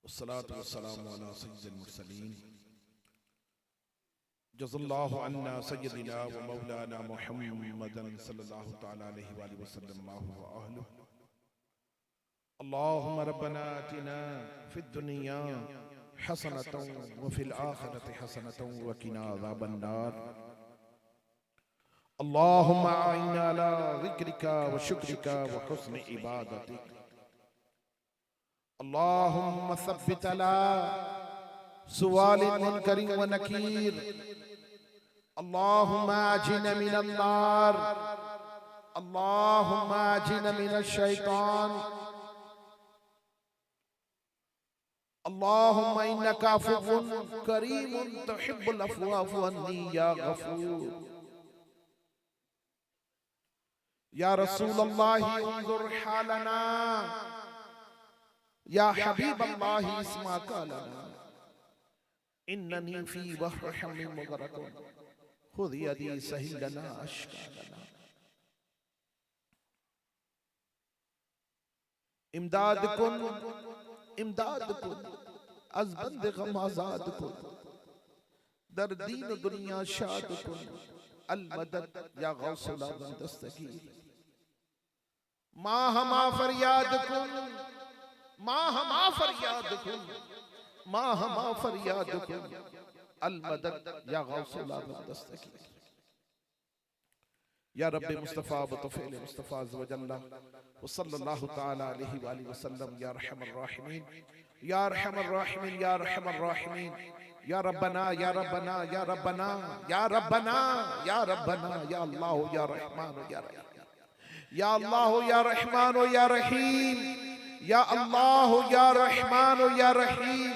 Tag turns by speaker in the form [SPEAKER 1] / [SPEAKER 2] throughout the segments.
[SPEAKER 1] वस्सलातु वस्सलामु अला सय्यिदिल मुरसलीन जज़ल्लाहु अन्ना सय्यिदिना व मौलाना मुहम्मदन सल्लल्लाहु तआला अलैहि व सल्लम व अहलुहु। अल्लाहुम्मा रब्बना आतिना फिद दुनिया हसनतन व फिल आखिरति हसनतन व क़िना अज़ाबन नार। अल्लाहुम्मा अइन्ना अला ज़िक्रिका व शुक्रिका व हुस्नि इबादतिक। अल्लाहुम्मा सब्बित अला सुवालिन मुनकरिन व नकीर। अल्लाहुम्मा अजिना मिनन नार। अल्लाहुम्मा अजिना मिनश शैतान। अल्लाहुम्मा इन्नका अफ़ुव्वुन करीमुन तुहिब्बुल अफ़्वा फ़अफ़ु अन्नी या गफ़ूर। या रसूलल्लाह उन्ज़ुर हालना, या हबीब अल्लाह इस्मा कालना, इन्ननी फी बहर हम्मिन मुग़रक़ुन खुद यदी सहिल लना अश्कालना। इमदाद कुन अज़ बंदे गम आज़ाद कुन, दर दीन दुनिया शाद कुन, अल मदद या गौसुल आज़म दस्तगीर। माँ हमा फरियाद कुन, माँ हमा फरियाद कुन, माँ हमा फरियाद कुन, अल मदद या गौसुल आज़म दस्तगीर। या रब्बे मुस्तफ़ा बतौफ़ील मुस्तफ़ा अज़्ज़ व जल्ला व सल्लल्लाहु तआला अलैहि व आलिहि व सल्लम। या रहमर राहिमीन, या रहमर राहिमीन, या रहमर राहिमीन। या रब्बना या रब्बना या रब्बना या रब्बना या रब्बना, या अल्लाह या रहमान या रहीम, या अल्लाह या रहमान या रहीम, या अल्लाह या रहमान या रहीम।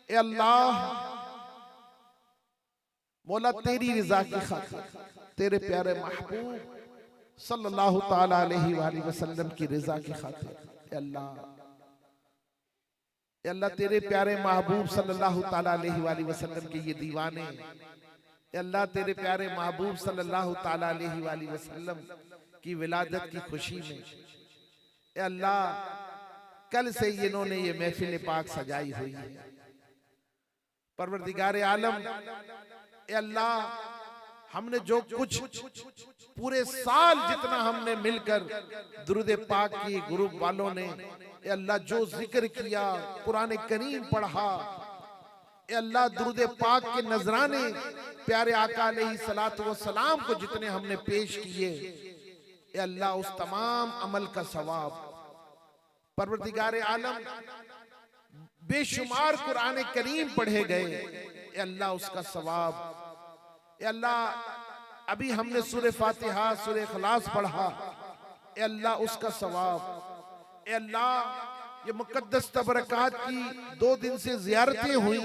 [SPEAKER 1] ए अल्लाह मौला, तेरी रज़ा की खातिर, तेरे प्यारे महबूब सल्लल्लाहु ताला अलैहि वसल्लम की रज़ा की खातिर, अल्लाह तेरे प्यारे महबूब सल्लल्लाहु ताला अलैहि वसल्लम के ये दीवाने, अल्लाह तेरे प्यारे महबूब सल्लल्लाहु ताला अलैहि वसल्लम की विलादत की खुशी में, अल्लाह कल से इन्होंने ये महफिल पाक सजाई हुई है। परवरदिगार आलम, अल्लाह हमने जो कुछ पूरे साल जितना हमने मिलकर दुरूद पाक की ग्रुप वालों ने अल्लाह जो जिक्र किया, कुरान करीम पढ़ा, अल्लाह दुरूद पाक के नजराने प्यारे आका अलैहिस्सलातु वस्सलाम को जितने हमने पेश किए, अल्लाह उस तमाम अमल का सवाब परवरदिगार आलम, बेशुमार कुरान करीम पढ़े गए, अल्लाह उसका सवाब, अल्लाह अभी हमने सूरह फातिहा सूरह इखलास पढ़ा, अल्लाह उसका सवाब, अल्लाह ये मुकद्दस तबरकात की 2 दिन से ज़ियारतें हुई,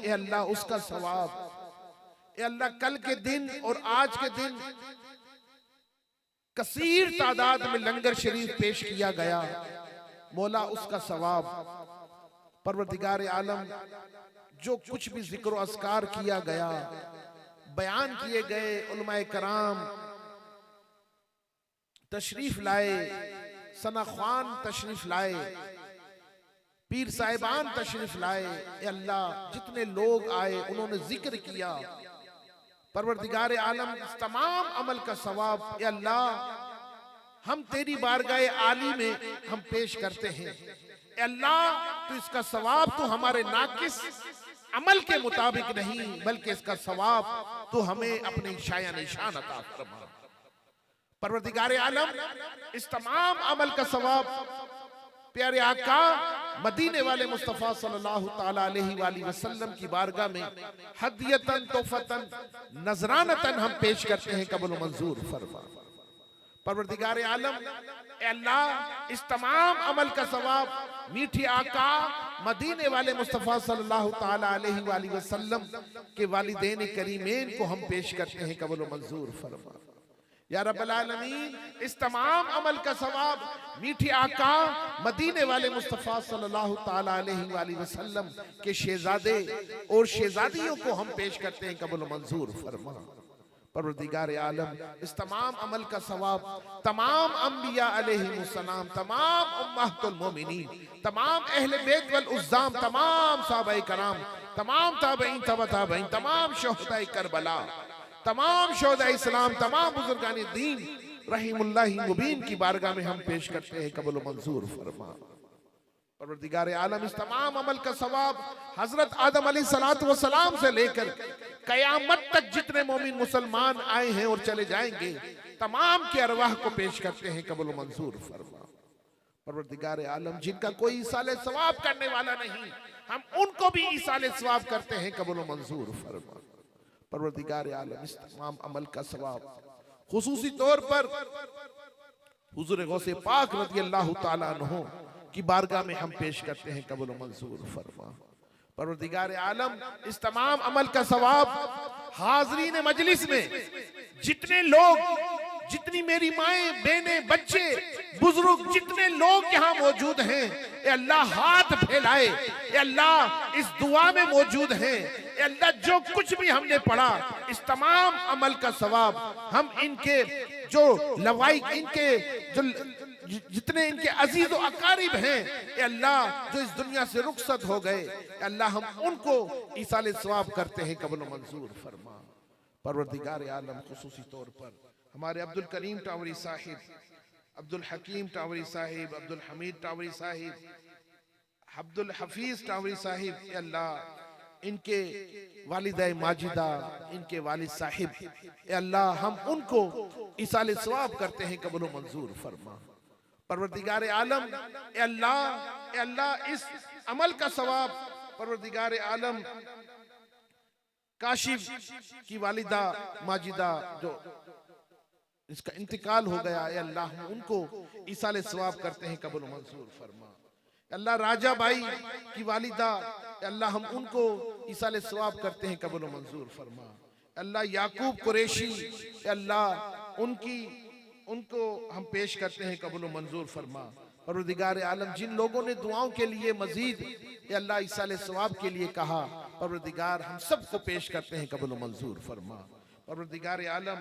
[SPEAKER 1] अल्लाह उसका सवाब, अल्लाह कल के दिन और आज के दिन कसीर तादाद में लंगर शरीफ पेश किया गया, मौला उसका सवाब। परवरदिगार आलम, जो कुछ भी जिक्र अस्कार किया गया, बयान किए गए, उलमाए कराम तशरीफ लाए, सना ख्वान तशरीफ लाए, पीर साहिबान तशरीफ लाए, अल्लाह जितने लोग आए उन्होंने जिक्र किया, परवरदिगार आलम इस तमाम अमल का सवाब अल्लाह हम तेरी बारगाह आली में हम पेश करते हैं। अल्लाह तो इसका सवाब तो हमारे नाकिस अमल के मुताबिक नहीं, बल्कि इसका सवाब तो हमें अपने शाया निशान अता फरमा। परवरदिगार आलम इस तमाम अमल का सवाब प्यारे आका मदीने वाले मुस्तफ़ा सल्लल्लाहु ताला अलैहि वसल्लम की बारगाह में हदियतन तोहफतन नजरानतन हम पेश करते हैं, कबूल मंजूर फरमा। परवरदिगार आलम, अल्लाह इस तमाम अमल का सवाब मीठी आका मदीने वाले मुस्तफ़ा सल्लल्लाहु ताला अलैहि वसल्लम के वालिदैन करीमैन को हम पेश करते हैं, कबूल मंजूर फरमा। या रब्बल आलमीन, इस तमाम अमल का सवाब मीठी आका मदीने वाले मुस्तफ़ा सल्लल्लाहु ताला अलैहि वसल्लम के शहजादे और शहजादियों को हम पेश करते हैं, कबूल मंजूर फरमा। परवरदिगार आलम इस तमाम अमल का सवाब तमाम अंबिया अलैहिमुस्सलाम, तमाम उम्मतुल मोमिनीन, तमाम अहले बैत वल उज़्ज़ाम, तमाम सहाबाए कराम, तमाम ताबईन तबा ताबईन, तमाम शुहदाए करबला, तमाम शुहदाए इस्लाम, तमाम बुजुर्गान दीन रहीमुल्लाहि मुबीन की बारगाह में हम पेश करते हैं, कबूल मंजूर फरमा। परवरदिगार आलम इस तमाम अमल का सवाब हजरत आदम अलैहिस्सलातु वस्सलाम से लेकर कयामत तक जितने मोमिन मुसलमान आए हैं और चले जाएंगे, तमाम के अरवाह को पेश करते हैं, कबूल मंजूर फरमा। परवरदिगार आलम जिनका कोई ईसाले सवाब करने वाला नहीं, हम उनको भी ईसाले सवाब करते हैं, कबूल मंजूर फरमा। परवरदिगार आलम इस तमाम अमल का सवाब खुसूसी तौर पर हुजूर गौसे पाक रज़ियल्लाहु ताला अन्हु की बारगाह में हम पेश करते हैं, कबूल मंजूर फरमा। परवरदिगार आलम इस तमाम अमल का सवाब हाज़रीन मजलिस में जितने लोग, जितनी मेरी माएं बहनें बच्चे बुजुर्ग जितने लोग यहाँ मौजूद हैं, ए अल्लाह हाथ फैलाए, ए अल्लाह इस दुआ में मौजूद हैं, ए अल्लाह जो कुछ भी हमने पढ़ा इस तमाम अमल का सवाब हम इनके जो लवाइक, इनके जो जितने इनके अजीज और अकारिब हैं, ए अल्लाह जो इस दुनिया से रुखसत हो गए, अल्लाह हम उनको ईसाले सवाब करते हैं, कबूल मंजूर फरमा। परवरदिगार आलम खुसूसी तौर पर हमारे अब्दुल करीम टावरी साहिब, अब्दुल हकीम टावरी साहिब, अब्दुल हमीद टावरी साहिब, अब्दुल हफीज टावरी साहिब, ए अल्लाह इनके वालिदा माजिदा, इनके वालिद साहिब, ए अल्लाह हम उनको ईसाले सवाब करते हैं, कबूल मंजूर फरमा। परवरदिगार आलम ए अल्लाह इस अमल का सवाब परवरदिगार आलम काशिफ की वालिदा माजिदा जो इसका इंतकाल हो गया, ए अल्लाह हम उनको ईसाले सवाब करते हैं, कबूल मंजूर फरमा। अल्लाह राजा भाई की वालिदा, अल्लाह हम उनको ईसाले सवाब करते हैं, कबूल मंजूर फरमा। अल्लाह याकूब कुरैशी, अल्लाह उनको हम पेश करते हैं, कबूल मंजूर फरमा। परवरदिगार आलम जिन लोगों ने दुआओं के लिए मजीद अल्लाह ईसाले सवाब के लिए कहा, परवरदिगार हम सबको पेश करते हैं, कबूल मंजूर फरमा। परवरदिगार आलम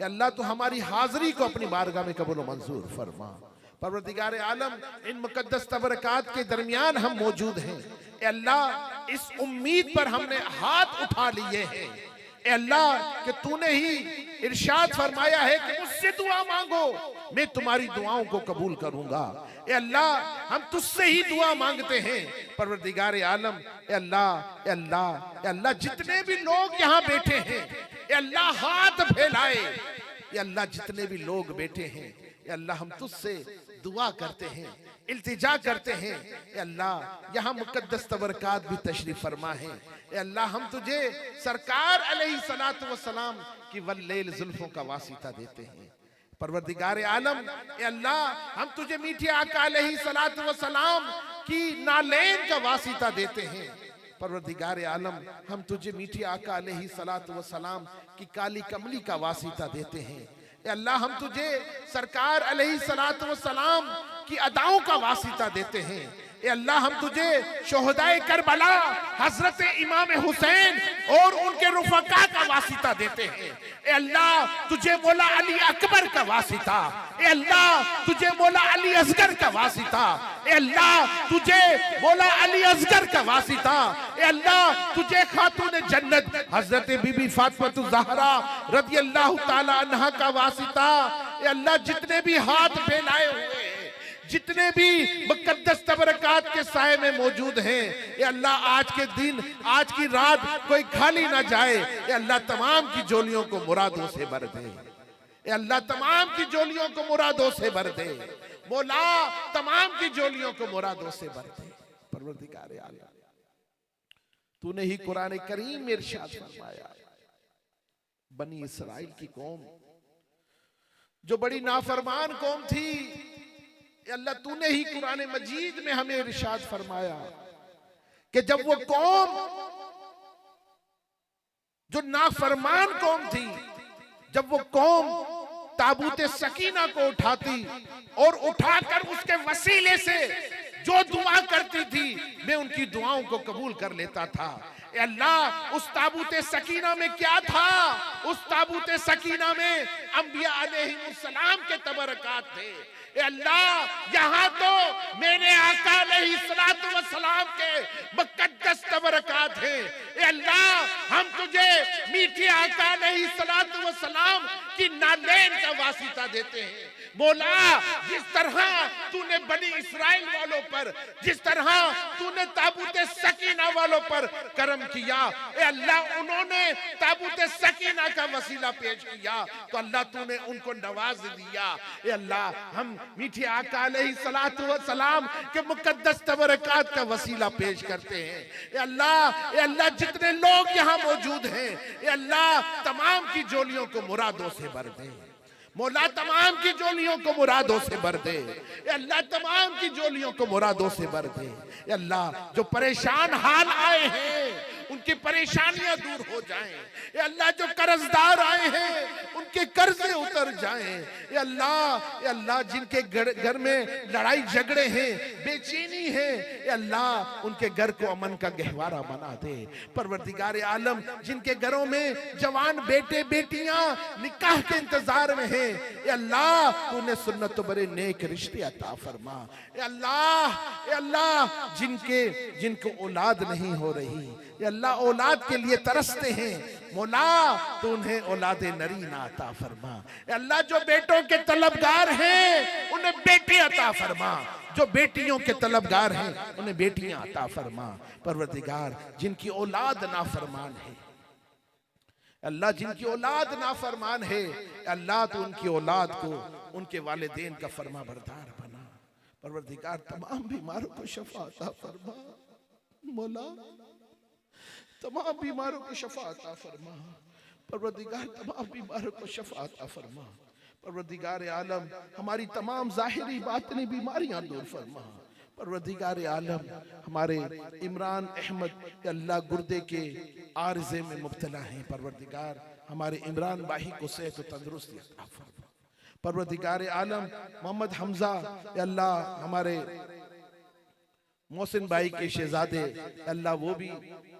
[SPEAKER 1] अल्लाह तो हमारी हाजिरी को अपनी बारगाह में कबूल मंजूर फरमा। परवरदिगार आलम इन मुकद्दस तबरकात के दरमियान हम मौजूद हैं, अल्लाह इस उम्मीद पर हमने हाथ उठा लिए हैं, अल्लाह कि तूने ही इरशाद फरमाया है कि मुझसे दुआ मांगो, मैं तुम्हारी दुआओं को कबूल करूंगा। अल्लाह हम तुझसे ही दुआ मांगते हैं। परवरदिगार आलम अल्लाह जितने भी लोग यहाँ बैठे हैं, अल्लाह हाथ फैलाए, अल्लाह जितने भी लोग बैठे हैं, अल्लाह हम तुझसे दुआ करते हैं, इल्तिजा करते हैं, अल्लाह यहाँ मुकद्दस तबरकात भी तशरीफ फरमा है, अल्लाह हम तुझे सरकार अलैहिस्सलातु वस्सलाम की वल्लैल जुल्फों का वासिता देते हैं। परवरदिगार आलम अल्लाह हम तुझे मीठे आका अलैहिस्सलातु वस्सलाम की नालैन का वासिता देते हैं। परवरदिगार आलम हम तुझे मीठे आका अलैहिस्सलातु वस्सलाम की काली कमली का वासिता देते हैं। अल्लाह हम तुझे सरकार अलैहिस्सलातु वस्सलाम की अदाओं का वासिता देते हैं। अल्लाह हम तुझे शोहदाए करबला हजरत इमाम हुसैन और उनके रुफका का वासिता देते हैं। अल्लाह तुझे मौला अली अकबर का वासिता, अल्लाह तुझे मौला अली असगर का वासिता, अल्लाह तुझे मौला अली असगर का वासिता, अल्लाह तुझे खातून जन्नत हजरत बीबी फातिमा ज़हरा रज़ियल्लाहु ताला अन्हा का वासिता। अल्लाह जितने भी हाथ फैलाए हुए, जितने भी मुकद्दस तबरकात के साए में मौजूद हैं, ये अल्लाह आज के दिन, आज की रात कोई खाली ना जाए, ये अल्लाह तमाम की झोलियों को मुरादों से भर दे, ये अल्लाह तमाम की झोलियों को मुरादों से भर दे, मौला तमाम की झोलियों को मुरादों से भर दे। परवरदिगार आलम तूने ही कुरान करीम में इरशाद फरमाया, बनी इसराइल की कौम जो बड़ी नाफरमान कौम थी, अल्लाह तूने ही कुरान मजीद में हमें इरशाद फरमाया कि जब वो कौम जो नाफरमान कौम थी, जब वो कौम ताबूत सकीना को उठाती और उठाकर उसके वसीले से जो दुआ करती थी, मैं उनकी दुआओं को कबूल कर लेता था। ए अल्लाह उस ताबूत सकीना में क्या था? उस ताबूत सकीना में अंबिया अलैहिस्सलाम के तबरकात थे। ए अल्लाह यहाँ तो मेरे आका अलैहिस्सलातु वस्सलाम के मुक़द्दस तबरकात हैं। ए अल्लाह हम तुझे मीठे आका अलैहिस्सलातु वस्सलाम की नालेन का वासिता देते हैं। मौला जिस तरह तूने बनी इस्राइल वालों पर, जिस तरह तूने ताबूत सकीना वालों पर करम किया, ए अल्लाह उन्होंने ताबूत सकीना का वसीला पेश किया तो अल्लाह तूने उनको नवाज दिया। ए अल्लाह हम मीठे आका अलैहिस्सलातु वस्सलाम के मुक़द्दस तबरकात का वसीला पेश करते हैं। ए अल्लाह जितने लोग यहाँ मौजूद हैं, ए अल्लाह तमाम की जोलियों को मुरादों से भर दे। मौला तमाम की जोलियों को मुरादों से भर दे। अल्लाह तमाम की जोलियों को मुरादों से भर दे। अल्लाह जो परेशान हाल आए हैं उनकी परेशानियां दूर हो जाएं। अल्लाह जो कर्जदार आए हैं उनके कर्जे उतर जाएं। अल्लाह जिनके घर में लड़ाई झगड़े हैं, बेचैनी है, अल्लाह उनके घर को अमन का गहवारा बना दे। परवरदिगार आलम जिनके घरों में जवान बेटे बेटियां निकाह के इंतजार में हैं, अल्लाह तूने सुन्नत बड़े नेक रिश्ते अता फरमा। अल्लाह जिनको औलाद नहीं हो रही, अल्लाह औलाद के लिए तरसते हैं, मौला तू उन्हें औलादे नरीना अता फरमा। अल्लाह जो बेटों के तलबगार हैं उन्हें बेटे अता फरमा, जो बेटियों के तलबगार हैं उन्हें बेटियां अता फरमा। परवरदिगार जिनकी औलाद नाफरमान है, अल्लाह जिनकी औलाद नाफरमान है, अल्लाह तो उनकी औलाद को उनके वालिदैन का फरमा बरदार बना। परवरदिगार तमाम बीमारों को शफा अता फरमा। मौला तमाम बीमारों को शफा अता फरमा। परवरदिगार तमाम बीमारों को शफा अता फरमा। परवरदिगार आलम हमारी तमाम जाहिरी बातिनी बीमारियां दूर फरमा। परवरदिगार आलम हमारे इमरान अहमद अल्लाह गुर्दे के आर्जे में मुब्तला हैं, परवरदिगार हमारे इमरान भाई को सेहत और तंदुरुस्ती अता फरमा। परवरदिगार आलम मोहम्मद हमजा अल्लाह हमारे मोहसिन भाई के शहजादे, अल्लाह वो भी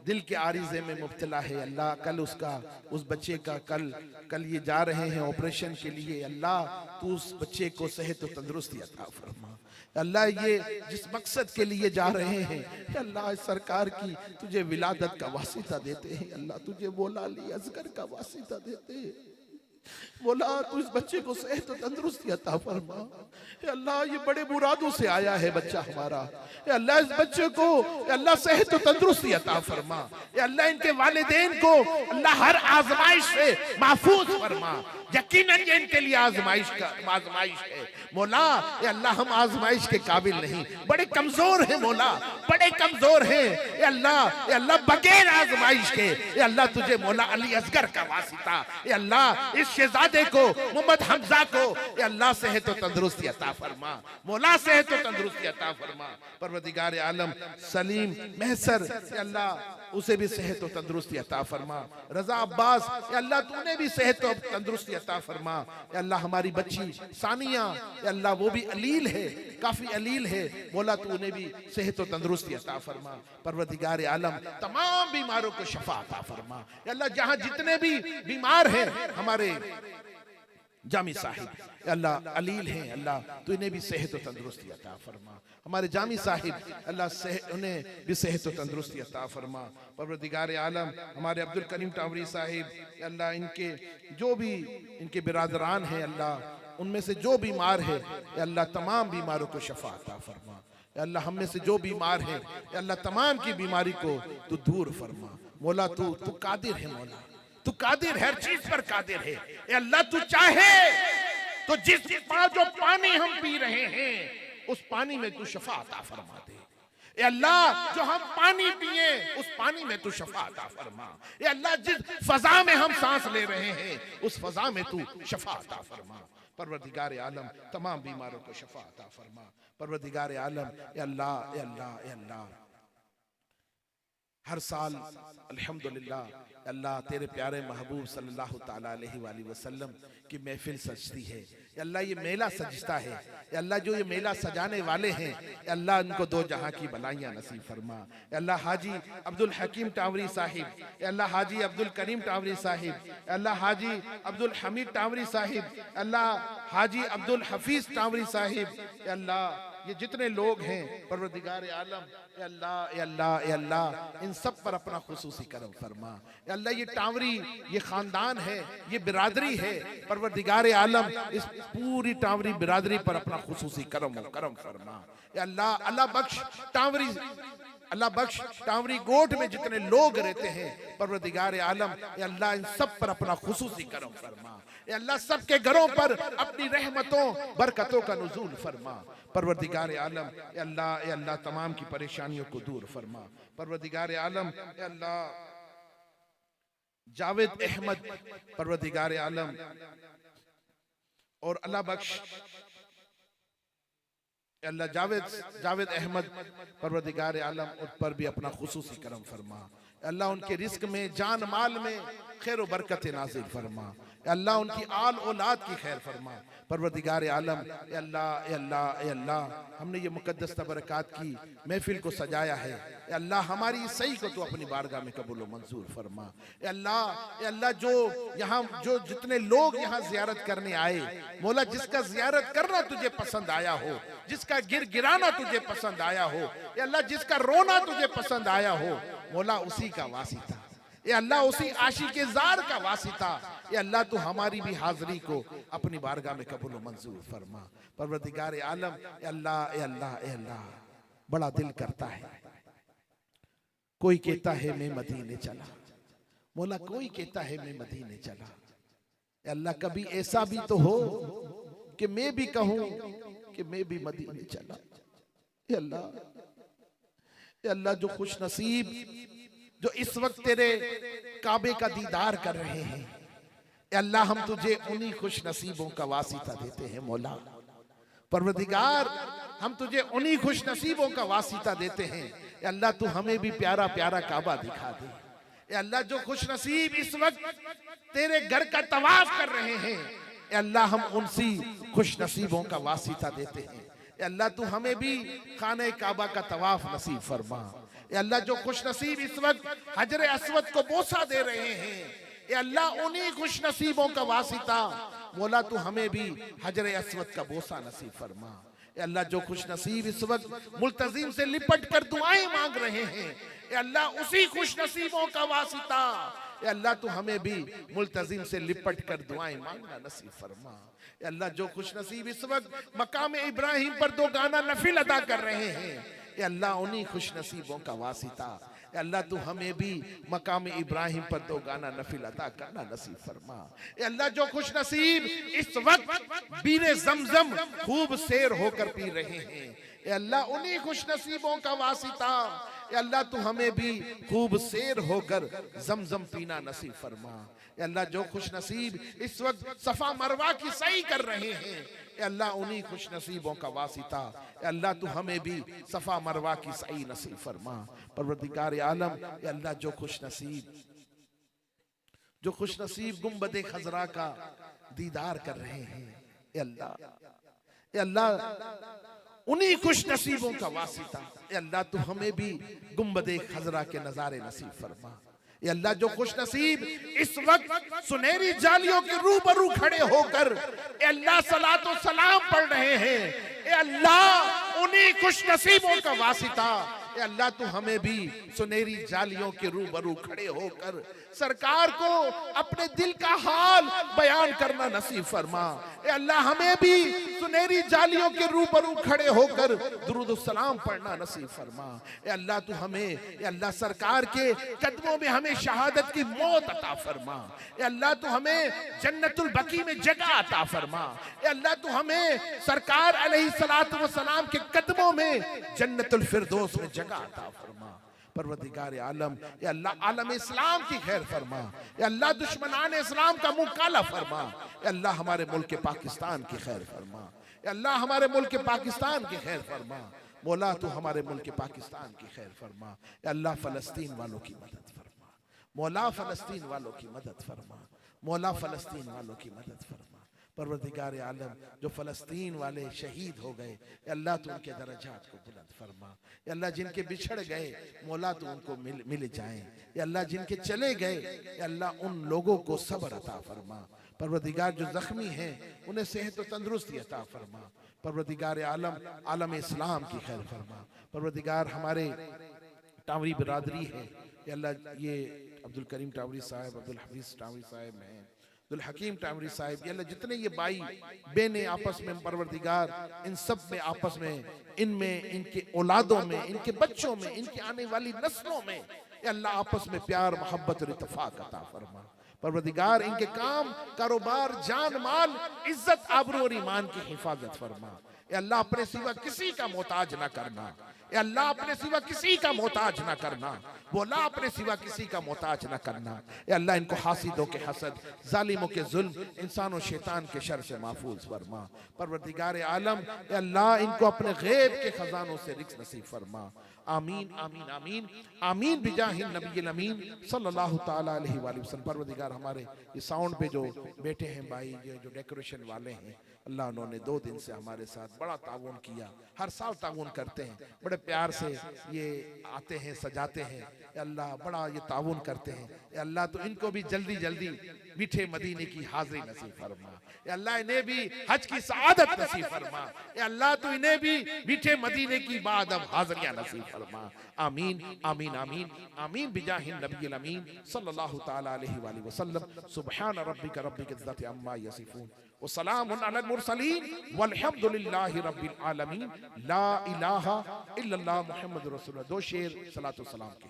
[SPEAKER 1] दिल के आरिजे में मुब्तला है। अल्लाह कल उस बच्चे का कल ये जा रहे हैं ऑपरेशन के लिए, अल्लाह तू उस बच्चे को सेहत और तंदुरुस्ती अता फरमा। अल्लाह ये जिस मकसद के लिए जा रहे हैं, अल्लाह सरकार की तुझे विलादत का वासिता देते हैं, अल्लाह तुझे मौला अली असगर का वासिता देते हैं। मौला तू इस बच्चे को सेहत और तंदुरुस्ती अता फरमा। अल्लाह ये बड़े मुरादों से आया है बच्चा हमारा, अल्लाह इस बच्चे को अल्लाह सेहत और तंदुरुस्ती अता फरमा। अल्लाह इनके वालिदैन को अल्लाह हर आजमाइश से महफूज फरमा। यकीनन ये इनके लिए आजमाइश है मौला। अल्लाह हम आजमाइश के काबिल नहीं, बड़े कमजोर हैं मौला, बड़े कमजोर हैं। अल्लाह बगैर आजमाइश के अल्लाह तुझे मौला अली असगर का वासिता, अल्लाह इस शहजादे को मोहम्मद हमजा को अल्लाह सेहत और तंदुरुस्ती अता फरमा। मौला सेहत और तंदुरुस्ती अता फरमा। परवरदिगार आलम सलीम महसर अल्लाह उसे भी सेहत और तंदुरुस्ती अता फरमा। रजा अब्बास अल्लाह तूने भी सेहत और तंदुरुस्ती अता फरमा। अल्लाह हमारी बच्ची सानिया अल्लाह वो भी अलील है, काफी अलील है, मौला तूने भी सेहत और तंदुरुस्ती अता फरमा। परवरदिगार आलम तमाम बीमारों को शफा अता फरमा। अल्लाह जहां जितने भी बीमार हैं, हमारे जामी साहिब अल्लाह अलील हैं, अल्लाह तो इन्हें भी सेहत और तंदुरुस्ती अता फरमा। हमारे जामी साहिब अल्लाह उन्हें भी सेहत और तंदुरुस्ती अता फरमा। परवरदिगार आलम हमारे अब्दुल करीम टावरी साहिब अल्लाह इनके जो भी इनके बिरादरान हैं, अल्लाह उनमें से जो बीमार है अल्लाह तमाम बीमारों को शफा अता फरमा। अल्लाह हम में से जो बीमार है अल्लाह तमाम की बीमारी को तू दूर फरमा। मौला तू कादिर है, मौला तू कादिर हर चीज पर कादिर है। अल्लाह तू चाहे तो जो पानी हम पी रहे हैं उस पानी में तू शफा अता फरमा दे। अल्लाह जो हम पानी पिए उस पानी में तू शफा अता फरमा। अल्लाह जिस फजा में हम सांस ले रहे हैं उस फजा में तू शफा अता फरमा। परवरदिगार आलम तमाम बीमारों को शफा अता फरमा। परवरदिगार आलम अल्लाह हर साल अल्हम्दुलिल्लाह अल्लाह तेरे प्यारे महबूब सल्लल्लाहु ताला अलैहि वसल्लम की महफिल सजती है। अल्लाह ये मेला सजता है, अल्लाह जो ये मेला सजाने वाले हैं, अल्लाह उनको दो जहां की भलाइयां नसीब फरमा। अल्लाह हाजी अब्दुल हकीम टावरी साहिब, अल्लाह हाजी अब्दुल करीम टावरी साहिब, अल्लाह हाजी अब्दुल हमीद टावरी साहिब, अल्लाह हाजी अब्दुल हफीज टावरी साहिब, अल्लाह ये जितने लोग हैं परवरदिगार आलम, अल्लाह अल्लाह अल्लाह इन सब पर अपना खुसूसी करम फरमा। अल्लाह ये टावरी, ये खानदान है, ये बिरादरी है, परवरदिगार आलम इस पूरी टावरी बिरादरी पर अपना खुसूसी करम फरमा। अल्लाह अल्लाह बख्श टावरी, अल्लाह बख्श टावरी गोट में जितने लोग रहते हैं परवरदिगार आलम, अल्लाह इन सब पर अपना खुसूसी करम फरमा। अल्लाह सबके घरों पर अपनी रहमतों बरकतों का नुज़ूल फरमा। परवरदिगार आलम अल्लाह अल्लाह तमाम की परेशानियों को दूर फरमा। परवरदिगार आलम अल्लाह जावेद अहमद परवरदिगार आलम और अल्लाह बख्श अल्लाह जावेद अहमद परवरदिगार आलम उन पर भी अपना खुसूसी करम फरमा। अल्लाह उनके रिस्क में, जान माल में खैर व बरकत नाज़िल फरमा। अल्लाह उनकी आल औलाद की खैर फरमा। परवरदिगार आलम अल्लाह अल्लाह अल्लाह हमने ये मुकद्दस तबरकात की महफिल को सजाया है, अल्लाह हमारी सही को तो अपनी बारगाह में कबूल व मंजूर फरमा। अल्लाह अल्लाह जो यहाँ जो जितने लोग यहाँ ज़ियारत करने आए, मौला जिसका ज़ियारत करना तुझे पसंद आया हो, जिसका गिराना तुझे पसंद आया हो, अल्लाह जिसका रोना तुझे पसंद आया हो, मौला उसी का वासिता, ये अल्लाह उसी आशिक़े ज़ार का वासिता, ये अल्लाह तू हमारी भी हाज़री को अपनी बारगाह में कबूल मंजूर फरमा। परवरदिगार आलम अल्लाह अल्लाह अल्लाह बड़ा दिल करता है, कोई कहता है मैं मदीने चला, मौला कोई कहता है मैं मदीने चला, अल्लाह कभी ऐसा भी तो हो कि मैं भी कहूं कि मैं भी मदीने चला। अल्लाह जो खुश नसीब जो इस वक्त तेरे काबे का दीदार कर रहे हैं, अल्लाह हम तुझे उन्हीं खुश नसीबों का वासिता देते हैं। मौला परवरदिगार हम तुझे उन्हीं खुश नसीबों का वासिता देते हैं। अल्लाह तू हमें भी प्यारा प्यारा काबा दिखा दे। अल्लाह जो खुश नसीब इस वक्त तेरे घर का तवाफ कर रहे हैं, अल्लाह हम उनसी खुश नसीबों का वासिता देते हैं। अल्लाह तू हमें भी खाने काबा का तवाफ नसीब फरमा। अल्लाह जो खुश नसीब इस वक्त हजरे अस्वद को बोसा दे रहे हैं, अल्लाह उन्हीं खुश नसीबों का वासिता, मौला तू हमें भी हजरे अस्वद का बोसा नसीब फरमा। अल्लाह जो खुश नसीब इस वक्त मुल्तजिम से लिपट कर दुआएं मांग रहे हैं, अल्लाह उसी खुश नसीबों का वासिता, अल्लाह तू हमें भी मुल्तजिम से लिपट कर दुआएं मांगना नसीब फरमा। अल्लाह जो खुश नसीब इस वक्त मकाम इब्राहिम पर दो गाना नफिल अदा कर रहे हैं, अल्लाह उन्हीं खुश नसीबों का वासिता, अल्लाह तू हमें भी मकाम इब्राहिम पर दो गाना नफिल अदा करना नसीब फरमा। अल्लाह जो खुश नसीब इस वक्त बीरे ज़मज़म खूब सैर होकर पी रहे हैं, अल्लाह उन्हीं खुश नसीबों का वासिता, अल्लाह तू हमें भी खूब सैर होकर ज़मज़म पीना नसीब फरमा। अल्लाह जो खुश नसीब इस वक्त सफा मरवा की सही कर रहे हैं, अल्लाह उन्हीं खुश नसीबों का वासिता, अल्लाह तू हमें भी सफा मरवा की सही नसीब फरमा। परवरदिगार आलम अल्लाह जो खुश नसीब गुंबदे खजरा का दीदार कर रहे हैं, अल्लाह उन्हीं खुश नसीबों का वासिता, अल्लाह तू हमें भी गुंबदे खजरा के नजारे नसीब फरमा। अल्लाह जो खुश नसीब इस वक्त सुनहरी जालियों के रूबरू खड़े होकर अल्लाह सलातो सलाम पढ़ रहे हैं, अल्लाह उन्हीं खुश नसीबों का वासिता, अल्लाह तू हमें भी सुनहरी जालियों के रूबरू खड़े होकर सरकार को अपने दिल का हाल बयान करना नसीब फरमा। अल्लाह हमें भी सुनहरी जालियों के रूबरू खड़े होकर दुरूद सलाम पढ़ना नसीब फरमा। अल्लाह तू हमें अल्लाह सरकार के कदमों में हमें शहादत की मौत अता फरमा। अल्लाह तू हमें जन्नतुल बकी में जगह अता फरमा। अल्लाह तू हमें सरकार अलैहिस्सलातु वस्सलाम के कदमों में जन्नतुल फिरदौस में जगह अता फरमा। परवरदिगार आलम अल्लाह आलम इस्लाम की खैर फरमा, अल्लाह दुश्मनान इस्लाम का मुंह काला फरमा, अल्लाह हमारे मुल्क पाकिस्तान की खैर फरमा, अल्लाह हमारे मुल्क पाकिस्तान की खैर फरमा। मौला तू हमारे मुल्क पाकिस्तान की खैर फरमा। अल्लाह फलस्तीन वालों की मदद फरमा, मौला फलस्तीन वालों की मदद फरमा, मौला फलस्तीन वालों की मदद फरमा। परवरदिगार आलम जो फ़लस्तीन वाले शहीद हो गए, अल्लाह तो उनके दरजात को बुलंद फरमा। अल्लाह जिनके बिछड़ गए मौला तो उनको मिल जाएं। अल्लाह जिनके चले गए अल्लाह उन लोगों को सब्र अता फरमा। परवरदिगार जो जख्मी हैं उन्हें सेहत और तंदुरुस्ती अता फरमा। परवरदिगार आलम आलम इस्लाम की खैर फरमा। परवरदिगार हमारे टावरी बिरादरी है अल्लाह, ये अब्दुल करीम टावरी साहब, अब्दुल हफीज टावरी साहब हैं, अब्दुल हकीम टावरी साहब, ये अल्लाह जितने ये भाई बहने आपस में परवरदिगार इन सब में आपस में इनमें इनके औलादों में इनके बच्चों में इनकी आने वाली नस्लों में अल्लाह आपस में प्यार मोहब्बत और इत्तेफाक अता फरमा। परवरदिगार इनके काम कारोबार जान माल इज्जत आबरू और ईमान की हिफाजत फरमा। अल्लाह अपने सिवा किसी का मोहताज ना करना, अल्लाह अपने सिवा किसी का मोहताज ना करना, बोला अपने सिवा किसी का मोहताज ना करना। अल्लाह इनको हासिदों के हसद, जालिमों के जुल्म, इंसानों शैतान के शर से महफूज फरमा। परवरदिगार आलम अल्लाह इनको अपने गैब के खजानों से रिज़्क़ नसीब फरमा। आमीन आमीन आमीन आमीन बिजाहिन नबील अमीन सल्लल्लाहु ताला अलैहि वसल्लम। परवरदिगार हमारे ये साउंड पे जो बैठे हैं भाई, ये जो डेकोरेशन वाले हैं, अल्लाह उन्होंने 2 दिन से हमारे साथ बड़ा ताउन किया, हर साल ताउन करते हैं, बड़े प्यार से ये आते हैं सजाते हैं, अल्लाह बड़ा ये ताउन करते हैं। अल्लाह तो इनको भी जल्दी जल्दी मीठे मदीने की हाजिरी नसीब फरमा। अल्लाह इन्हें भी हज की सआदत नसीब फरमा। अल्लाह तो इन्हें भी मीठे मदीने की बाद अब हाजिरियां नसीब फरमा। आमीन आमीन आमीन आमीन बिजाहिन नबील अमीन सल्लल्लाहु ताला अलैहि वसल्लम। सुब्हान रब्बिका रब्बिल इज्जति अम्मा यसिफून व सलामुन अलल मुरसलीन वल्हम्दुलिल्लाहि रब्बिल आलमीन। ला इलाहा इल्लल्लाह मुहम्मदुर रसूलुल्लाह। 2 शेर सलातो सलाम के।